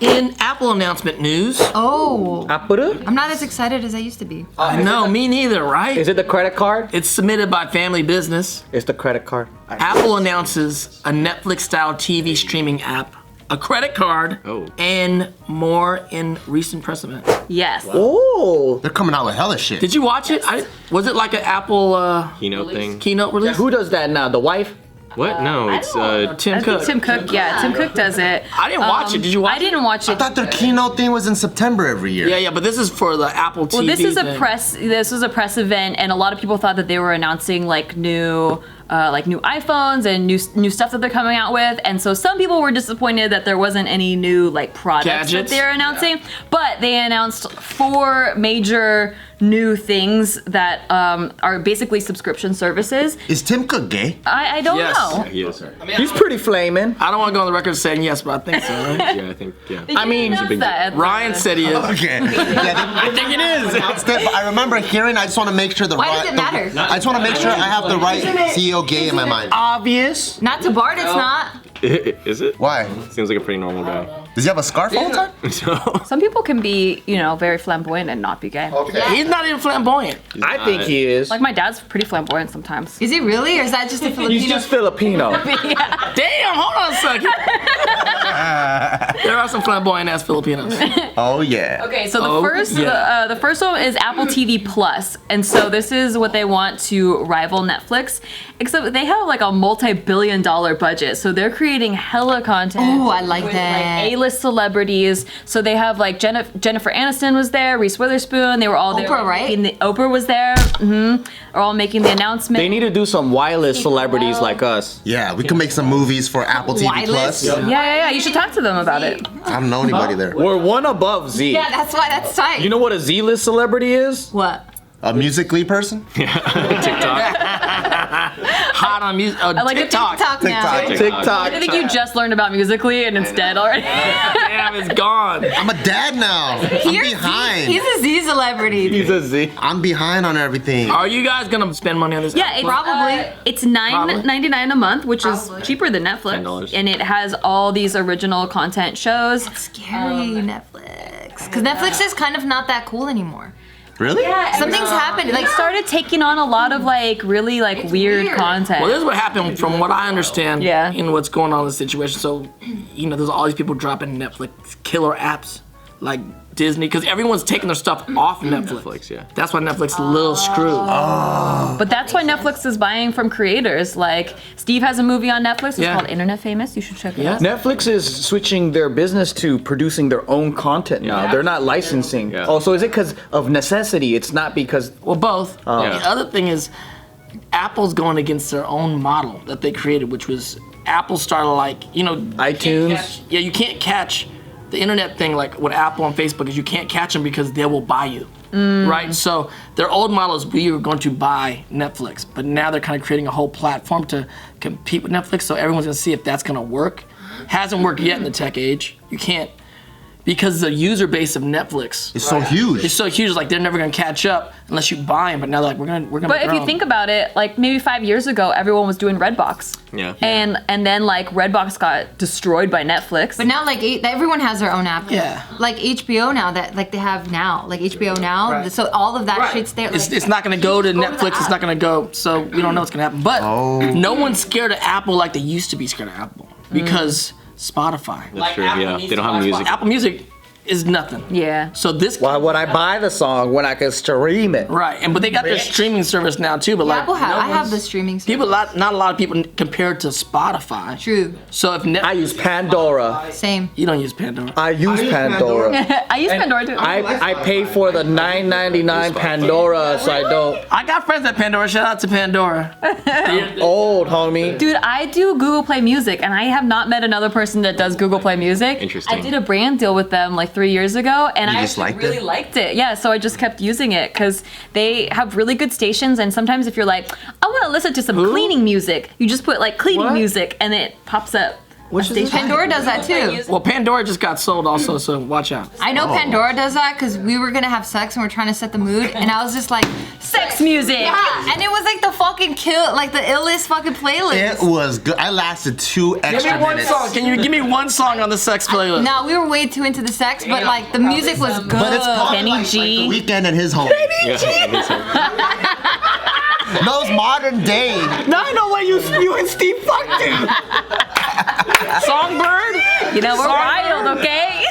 In Apple announcement news. Oh. Apple? I'm not as excited as I used to be. No, me neither, right? Is it the credit card? It's submitted by Family Business. It's the credit card. Apple announces a Netflix-style TV streaming app, a credit card, and more in recent press event. Yes. Oh. They're coming out with hella shit. Did you watch it? Was it like an Apple keynote release? Who does that now? The wife? What? No, it's Tim Cook. Tim Cook, yeah. Tim Cook does it. I didn't watch it. Did you watch it? I didn't watch it. I thought their keynote thing was in September every year. Yeah, but this is for the Apple TV. Well, this is thing. This was a press event, and a lot of people thought that they were announcing like new iPhones and new stuff that they're coming out with, and so some people were disappointed that there wasn't any new like products Gadgets. that they're announcing. But they announced 4 major new things that are basically subscription services. Is Tim Cook gay? I don't Yes. know. he is. He's pretty flaming. I don't want to go on the record saying yes, but I think so. Right? Yeah, I think I mean, Ryan said he is. Okay. Yeah, I think it is. announced it, but I remember hearing. I just want to make sure Why does it matter? I just want to make sure I have the right CEO gay in my mind. Obvious. Not to Bart, it's not. Is it? Why? Seems like a pretty normal guy. Does he have a scarf all the time? No. Some people can be, very flamboyant and not be gay. He's not even flamboyant. I think he is. Like my dad's pretty flamboyant sometimes. Is he really, or is that just a Filipino? He's just Filipino. Damn, hold on a second. There are some flamboyant ass Filipinos. Oh yeah. Okay, so the first one is Apple TV Plus, and so this is what they want to rival Netflix, except they have like a multi-billion-dollar budget, so they're creating hella content. Ooh, I like with, that. Like A-list celebrities. So they have like Jennifer Aniston was there, Reese Witherspoon. They were all there. Oprah, right? Oprah was there. Are all making the announcement. They need to do some wireless celebrities like us. Yeah, we can make some movies for Apple TV Wireless? Plus. Yeah. You should talk to them about it. I don't know anybody there. We're one above Z. Yeah, that's why that's tight. You know what a Z-list celebrity is? what? A Musical.ly person? TikTok. Hot on music. Oh, I like TikTok. TikTok now. TikTok. I think you just learned about Musical.ly and it's dead already. Damn, it's gone. I'm a dad now. I'm He's behind. He's a Z celebrity. He's a Z. I'm behind on everything. Are you guys gonna spend money on this? Yeah, it's, Probably. It's $9.99 a month, which is cheaper than Netflix, $10. and it has all these original content shows. Scary Netflix. Because Netflix is kind of not that cool anymore. Really? Something's happened. Like, Started taking on a lot of like really like weird content. Well, this is what happened from what I understand. Yeah. In what's going on in the situation. So, there's all these people dropping Netflix killer apps like Disney, because everyone's taking their stuff off Netflix. Yeah. That's why Netflix is a little screwed. But that's why Netflix is buying from creators. Like Steve has a movie on Netflix. It's Yeah. called Internet Famous. You should check it Yeah. out. Netflix is switching their business to producing their own content now. They're not licensing. Yeah. Oh, so is it because of necessity? It's not because... Well, both. Yeah. The other thing is, Apple's going against their own model that they created, which was Apple started iTunes. You can't catch the internet thing like what Apple and Facebook is. You can't catch them because they will buy you, right? So their old model is we were going to buy Netflix, but now they're kind of creating a whole platform to compete with Netflix. So everyone's gonna see if that's gonna work. Hasn't worked yet in the tech age. You can't, because the user base of Netflix It's so huge. is so huge. Like they're never gonna catch up unless you buy them. But now they're like we're gonna. But if you think about it, like maybe 5 years ago, everyone was doing Redbox. Yeah. And then like Redbox got destroyed by Netflix. but now, like, everyone has their own app. Yeah. Like HBO now, that, like, they have now. Like, HBO now. Right. So all of that shit's there. It's, like, it's not gonna go to go to the Netflix. It's app. not gonna go. So we don't know what's gonna happen. But no one's scared of Apple like they used to be scared of Apple because Spotify. That's true, yeah. They don't have music. Apple Music is nothing. Yeah. So this. Why would I buy the song when I can stream it? Right, but they got their streaming service now too. But like, Apple have. no I have one's- the streaming service. People, not a lot of people compared to Spotify. True. So if Netflix, I use Pandora. Same. you don't use Pandora. I use Pandora. I use Pandora too. I pay for the $9.99 Pandora, so I don't. I got friends at Pandora. Shout out to Pandora. Old homie. Dude, I do Google Play Music, and I have not met another person that does Google Play Music. Interesting. I did a brand deal with them like 3 years ago, and You I just actually liked really it? liked it. Yeah, so I just kept using it because they have really good stations, and sometimes if you're like, I want to listen to some cleaning music, you just put like cleaning What? music, and it pops up. Which is Pandora does that too. Well, Pandora just got sold also, so watch out. I know Pandora does that because we were gonna have sex and we're trying to set the mood, and I was just like, Sex music. yeah, and it was like the fucking the illest fucking playlist. It was good. I lasted 2 Give extra me one minutes. song. Can you give me one song on the sex playlist? No, we were way too into the sex, but like the music was good. But it's probably Kenny like G. The Weeknd and his home. Those modern day. Now I know why you and Steve fucked him. Songbird. You know, we're wild, okay?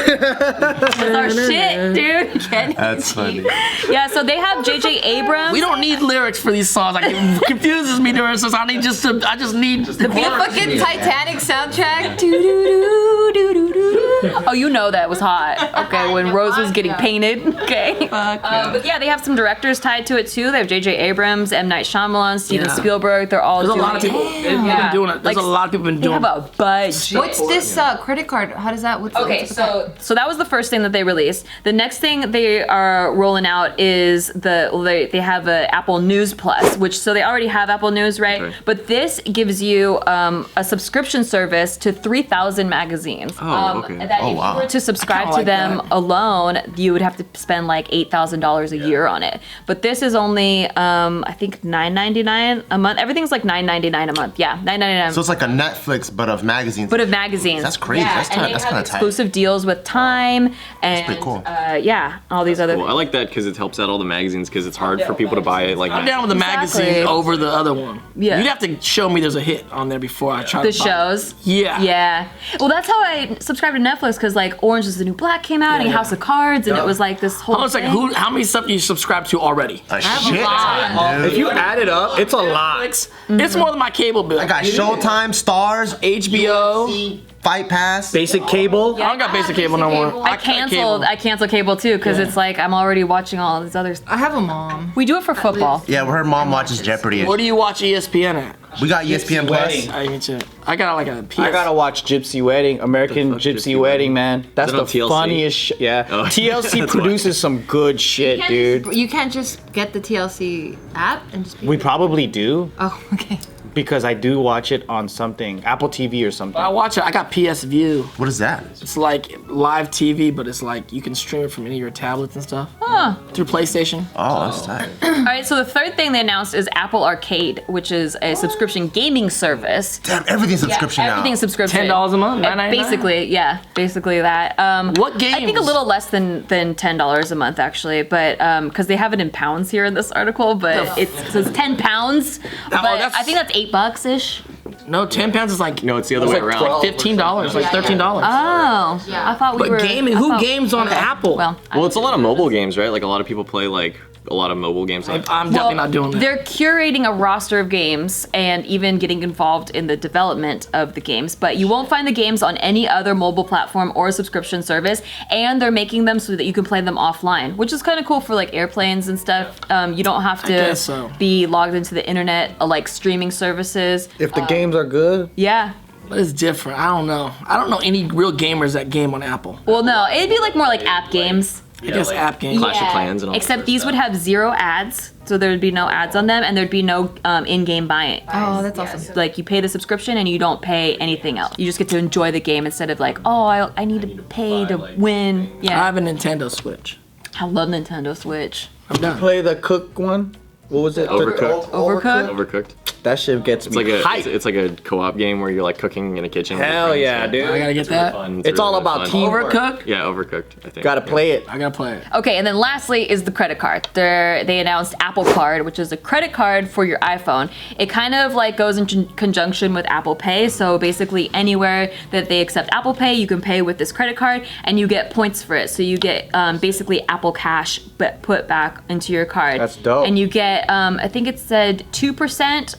That's our shit, dude. Kenny That's G. funny. Yeah, so they have J.J. Abrams. We don't need lyrics for these songs. Like, it confuses me during this. I just need the The fucking Titanic soundtrack. Oh, you know that was hot. Okay, when Rose was getting painted. Okay. But yeah, they have some directors tied to it too. They have J.J. Abrams, M. Night Shyamalan, Steven Yeah. Spielberg. They're all There's a doing lot of people been doing it. There's Like, a lot of people been They doing have it. a budget. What's this credit card? How does that? What's Okay, what's the card? so that was the first thing that they released. The next thing they are rolling out is they have a Apple News Plus, which so they already have Apple News, right? Okay. But this gives you a subscription service to 3,000 magazines. Oh, okay. That Oh, if wow. you were to subscribe to like them that. alone, you would have to spend like $8,000 a year on it. But this is only I think $9.99 a month. Everything's like $9.99 a month. Yeah, $9.99. So it's like a Netflix, but of magazines. But of magazines. That's crazy. Yeah, That's and they that's have kind of tight. exclusive deals with Time and pretty cool. Yeah, all these other. Well, I like that because it helps out all the magazines because it's hard for people to buy it. Like, I'm down with the Exactly. magazine over the other one. Yeah. You'd have to show me there's a hit on there before I try The to buy it. shows. Yeah. Yeah. Well, that's how I subscribed to Netflix because like Orange is the New Black came out and yeah. House of Cards and it was like this whole. Hold on a second. thing. How many stuff do you subscribe to already? A shit lot. ton, dude. If you add it up, it's a lot. It's more than my cable bill. I got Showtime, Stars, HBO. UFC, Fight Pass. Basic cable. I don't got basic cable no more. I got canceled. cable. I canceled cable too because it's like I'm already watching all these others. I have a mom. We do it for football. Yeah, her mom watches Jeopardy. Where do you watch ESPN at? We got ESPN Plus. Wedding. I mean, shit. I got like a PS. I gotta watch Gypsy Wedding, American fuck, Gypsy Gypsy Wedding, man. That's Is it the on TLC? funniest shit. Yeah, Oh, TLC that's produces some good shit, dude. You can't just get the TLC app and just. We probably do Oh, okay. because I do watch it on something, Apple TV or something. I watch it. I got PS View. What is that? It's like live TV, but it's like you can stream it from any of your tablets and stuff through PlayStation. Oh, that's tight. All right. So the third thing they announced is Apple Arcade, which is a subscription gaming service. Damn, everything's subscription now. Everything's subscription. $10 a month, $9.99? Basically, yeah, basically that. What games? I think a little less than $10 a month actually, but because they have it in pounds here in this article, but it says 10 pounds. But that's- I think that's $8 ish. No, £10 is like No, it's the other way around. like $15, like $13. Oh, I thought we But were. gaming, I who thought- games on Apple? Well, Well, it's a lot of mobile games, right? Like a lot of people play like a lot of mobile games. I'm definitely not doing that. They're curating a roster of games and even getting involved in the development of the games, but you won't find the games on any other mobile platform or subscription service, and they're making them so that you can play them offline, which is kind of cool for like airplanes and stuff. You don't have to guess so. be logged into the internet, like streaming services. If the games are good, Yeah. But it's different. I don't know. I don't know any real gamers that game on Apple. Well, no, it'd be like more like app games. I guess like app games. Clash of Clans and all Except that these would have 0 ads, so there would be no ads on them, and there'd be no in-game buying. Oh, that's awesome. Like you pay the subscription and you don't pay anything else. You just get to enjoy the game instead of like, oh, I need to pay to win. I Yeah, have a Nintendo Switch. I love Nintendo Switch. I'm done. play the cook one. What was it? Overcooked. Overcooked? Overcooked. That shit gets It's me like a hyped. it's like a co-op game where you're like cooking in a kitchen. with your Hell friends, yeah, dude. I gotta get that. Fun. It's all really about fun. teamwork. Overcooked? Yeah, Overcooked. I think. Gotta play it. I gotta play it. Okay, and then lastly is the credit card. They announced Apple Card, which is a credit card for your iPhone. It kind of like goes in conjunction with Apple Pay. So basically anywhere that they accept Apple Pay, you can pay with this credit card and you get points for it. So you get basically Apple Cash but put back into your card. That's dope. And you get, I think it said 2%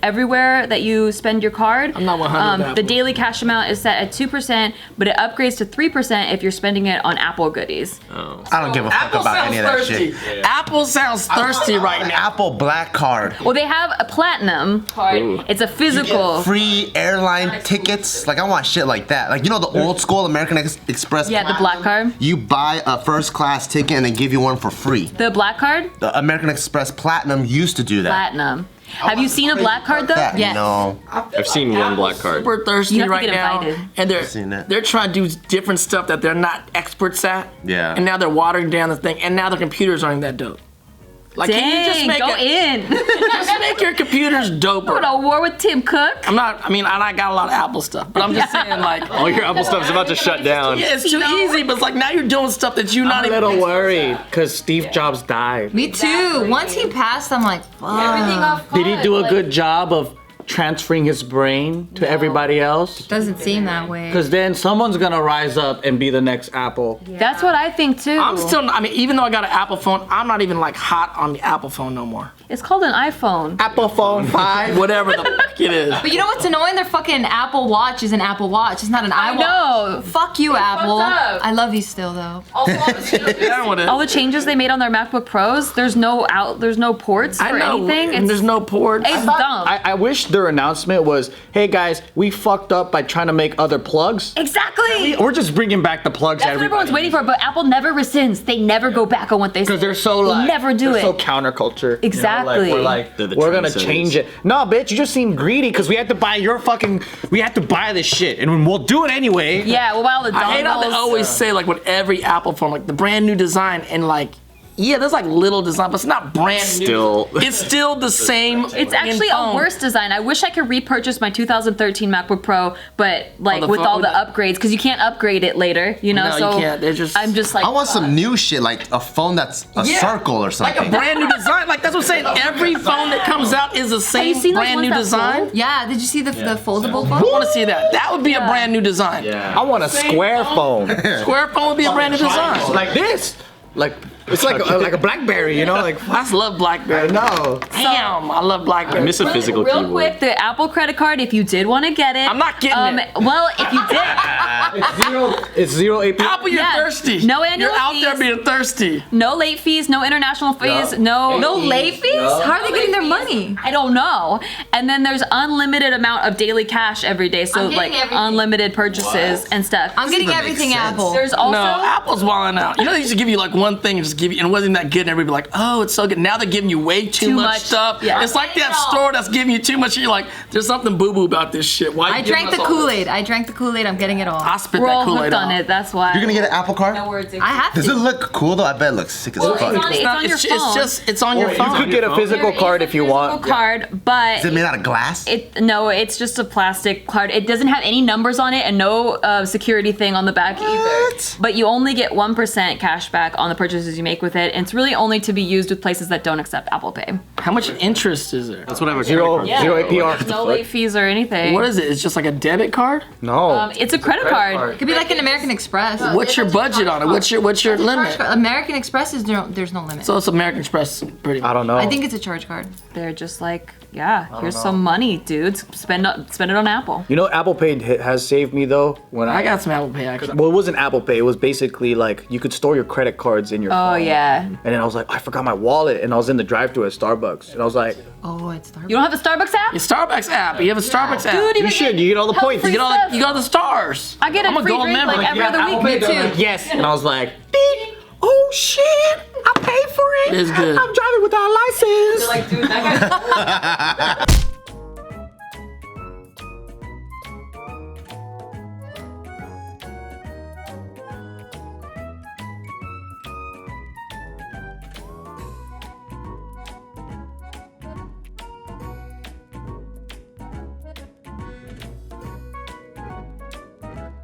everywhere that you spend your card. I'm not 100 with The Apple. daily cash amount is set at 2%, but it upgrades to 3% if you're spending it on Apple goodies. I don't give a fuck Apple about sounds any of that thirsty. shit. Apple sounds thirsty right now. Apple Black Card. Well, they have a platinum card. Ooh. It's a physical. Free airline tickets. Like, I want shit like that. Like, you know the old school American Express? Yeah, the black card. You buy a first class ticket and they give you one for free. The black card? The American Express Platinum used to do that. Platinum. Have you seen a black card though? That, Yes. No. I've seen one black card. Super thirsty You have to right get now, invited. and Seen it. they're trying to do different stuff that they're not experts at. Yeah. And now they're watering down the thing, and now their computers aren't that dope. Like, can you just Dang, make go it, in. just make your computers doper? Going to war with Tim Cook. I'm not. I mean, I got a lot of Apple stuff, but I'm just saying, like, All your Apple stuff's about to shut down. yeah, it's too easy. But it's like now you're doing stuff that you're not I'm a even. little worried because Steve Jobs died. Me too. Once he passed, I'm like, fuck. Everything off. Did he do a good job of transferring his brain to everybody else? Doesn't seem that way. Because then someone's gonna rise up and be the next Apple. That's what I think too. I'm still. I mean, even though I got an Apple phone, I'm not even like hot on the Apple phone no more. It's called an iPhone. Apple phone 5. Whatever the fuck it is. But you know what's annoying? Their fucking Apple Watch is an Apple Watch. It's not an iWatch. know. Fuck you, Apple. up. I love you still, though. Also, on the scale, Down with it. All the changes they made on their MacBook Pros, there's no ports I for know. anything. And there's no ports. It's dumb. I wish their announcement was, hey guys, we fucked up by trying to make other plugs. exactly. We're just bringing back the plugs That's what everyone's waiting for, but Apple never rescinds. They never go back on what they Because said. they're so They'll like, never do they're so it. counterculture. Exactly. You know, like, They're the we're gonna trendsetters. change it. No, bitch, you just seem greedy because we had to buy we had to buy this shit, and we'll do it anyway. Yeah, well, while the I hate how they dongles. always say like with every Apple phone, like the brand new design, and like, yeah, there's like little design, but it's not brand Still. new. It's still the same. It's actually a phone. worse design. I wish I could repurchase my 2013 MacBook Pro, but like the with phone all the with the- upgrades, because you can't upgrade it later, you know. No, so you can't. They're just. I'm just like, I want some new shit, like a phone that's a Yeah. circle or like something. a brand new design. Like that's what I'm saying. Every phone that comes out is the you same seen those brand ones new that design. fold? Yeah, did you see the foldable I phone? want to see that. That would be a brand new design. I want a square phone. Square phone would be a brand new design. Like this. Like it's like a BlackBerry, you know? Like I just love BlackBerry. no. Damn, I love BlackBerry. I miss a physical real keyboard. quick, the Apple credit card, if you did want to get it. I'm not getting it. Well, if you did, It's zero AP. Apple, you're Yeah. thirsty. No annual You're out there fees. being thirsty. no late fees, no international fees, no Late fees? How are they getting their money? I don't know. And then there's unlimited amount of daily cash every day, so I'm like getting everything. unlimited purchases and stuff. I'm getting even make everything sense. Apple. There's also No, Apple's wilding out. You know, they used to give you like one thing and just give you, and it wasn't that good, and everybody be like, oh, it's so good. Now they're giving you way too much much. stuff. Yeah. It's like that store that's giving you too much, and you're like, there's something boo-boo about this shit. Why? I you giving drank us the all this? Kool-Aid. I drank the Kool-Aid. I'm getting it all. I spit we're that all Kool-Aid hooked on out. it. That's why. You're gonna get an Apple card? I have Does to. it look cool though? I bet it looks sick as fuck. It's on your phone. It's on your You phone. could get a physical card if you want. Card, but Is it made out of glass? no, it's just a plastic card. It doesn't have any numbers on it and no security thing on the back either. But you only get 1% cash back on the purchases you make with it. And it's really only to be used with places that don't accept Apple Pay. How much interest is there? That's what I have a Zero, credit card. zero APR. No late fees or anything. What is it? It's just like a debit card? No. It's a credit card. It could be like an American Express. What's your budget on it? What's your limit? American Express is there's no limit. So it's American Express, pretty much. I don't know. I think it's a charge card. They're just like, yeah, here's some money, dudes. Spend it on Apple. You know, Apple Pay has saved me though. When I got some Apple Pay actually. Well, it wasn't Apple Pay. It was basically like you could store your credit cards in your Oh phone. yeah. And then I was like, I forgot my wallet, and I was in the drive-thru at Starbucks, and I was like, Oh, it's Starbucks. You don't have the Starbucks app? Your Starbucks app. You have a Starbucks app. Dude, you should. You get all the points. free You get all stuff. you got all the stars. I get a I'm a free gold drink member. like every Yeah, other week. Pay, they're like, yes, and I was like, beep. Oh shit! I paid for it. It's good. I'm driving without a license. Like, dude, that guy.